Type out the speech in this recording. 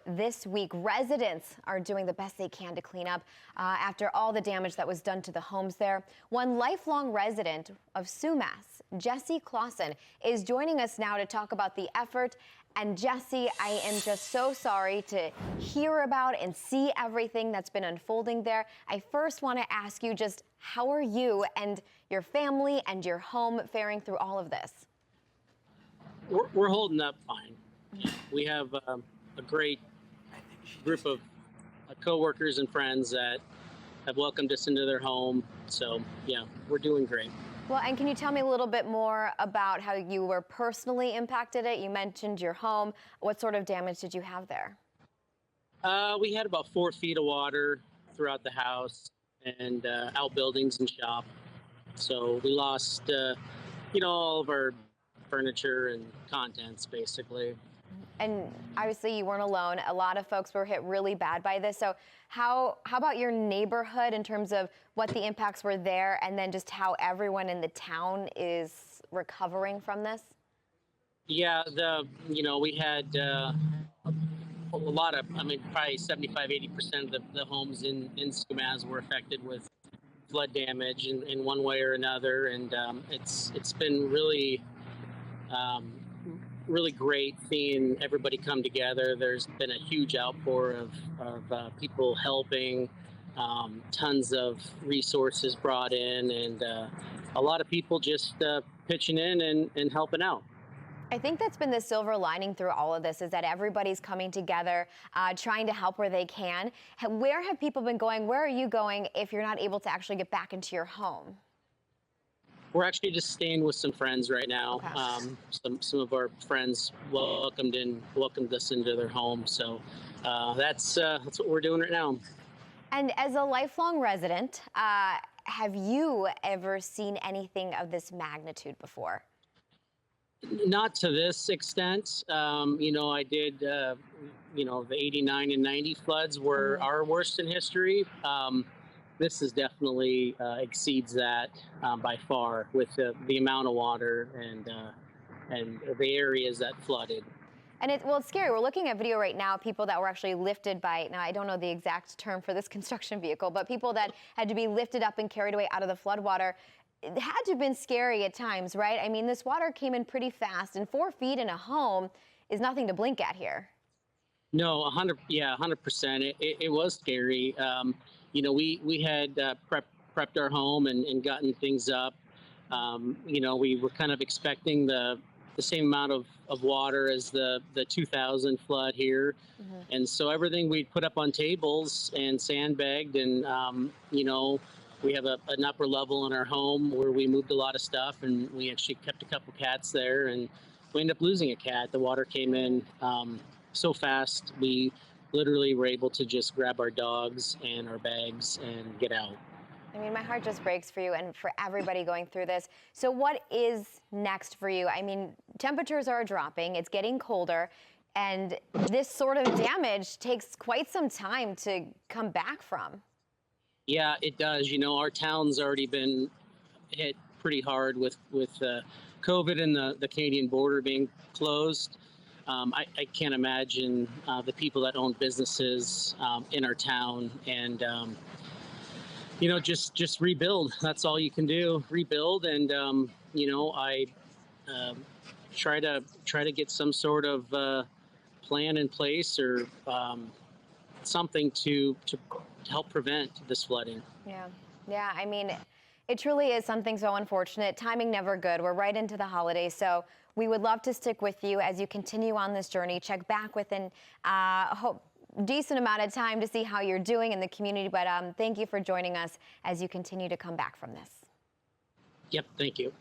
this week. Residents are doing the best they can to clean up after all the damage that was done to the homes there. One lifelong resident of Sumas, Jesse Clawson, is joining us now to talk about the effort. And Jesse, I am just so sorry to hear about and see everything that's been unfolding there. I first want to ask you just how are you and your family and your home faring through all of this? We're holding up fine. We have a great group of coworkers and friends that have welcomed us into their home. So, yeah, we're doing great. Well, and can you tell me a little bit more about how you were personally impacted? You mentioned your home. What sort of damage did you have there? We had about 4 feet of water throughout the house and outbuildings and shop. So we lost, all of our furniture and contents, basically. And obviously you weren't alone. A lot of folks were hit really bad by this. So how about your neighborhood in terms of what the impacts were there, and then just how everyone in the town is recovering from this? Yeah, we had a lot of, probably 75-80% of the homes in Sumas were affected with flood damage in one way or another. And it's been really great seeing everybody come together. There's been a huge outpour of people helping, tons of resources brought in, and a lot of people just pitching in and helping out. I think that's been the silver lining through all of this, is that everybody's coming together, trying to help where they can. Where have people been going? Where are you going if you're not able to actually get back into your home? We're actually just staying with some friends right now. Okay. Some of our friends welcomed us into their home. So that's what we're doing right now. And as a lifelong resident, have you ever seen anything of this magnitude before? Not to this extent. I did, the 89 and 90 floods were our worst in history. This is definitely exceeds that by far with the amount of water and the areas that flooded. And it's scary. We're looking at video right now, people that were actually lifted by, now I don't know the exact term for this construction vehicle, but people that had to be lifted up and carried away out of the floodwater. It had to have been scary at times, right? I mean, this water came in pretty fast, and 4 feet in a home is nothing to blink at here. No, 100%. It was scary. We had prepped our home and gotten things up. We were kind of expecting the same amount of water as the 2000 flood here. And so everything we put up on tables and sandbagged, and, we have an upper level in our home where we moved a lot of stuff, and we actually kept a couple cats there, and we ended up losing a cat. The water came in so fast, we literally were able to just grab our dogs and our bags and get out. I mean, my heart just breaks for you and for everybody going through this. So what is next for you? I mean, temperatures are dropping, it's getting colder, and this sort of damage takes quite some time to come back from. Yeah, it does. Our town's already been hit pretty hard with COVID and the Canadian border being closed. I can't imagine the people that own businesses in our town, and just rebuild. That's all you can do. Rebuild, and I try to get some sort of plan in place or something to help prevent this flooding. Yeah. I mean, it truly is something so unfortunate. Timing never good. We're right into the holidays, so we would love to stick with you as you continue on this journey. Check back within decent amount of time to see how you're doing in the community. But thank you for joining us as you continue to come back from this. Yep, thank you.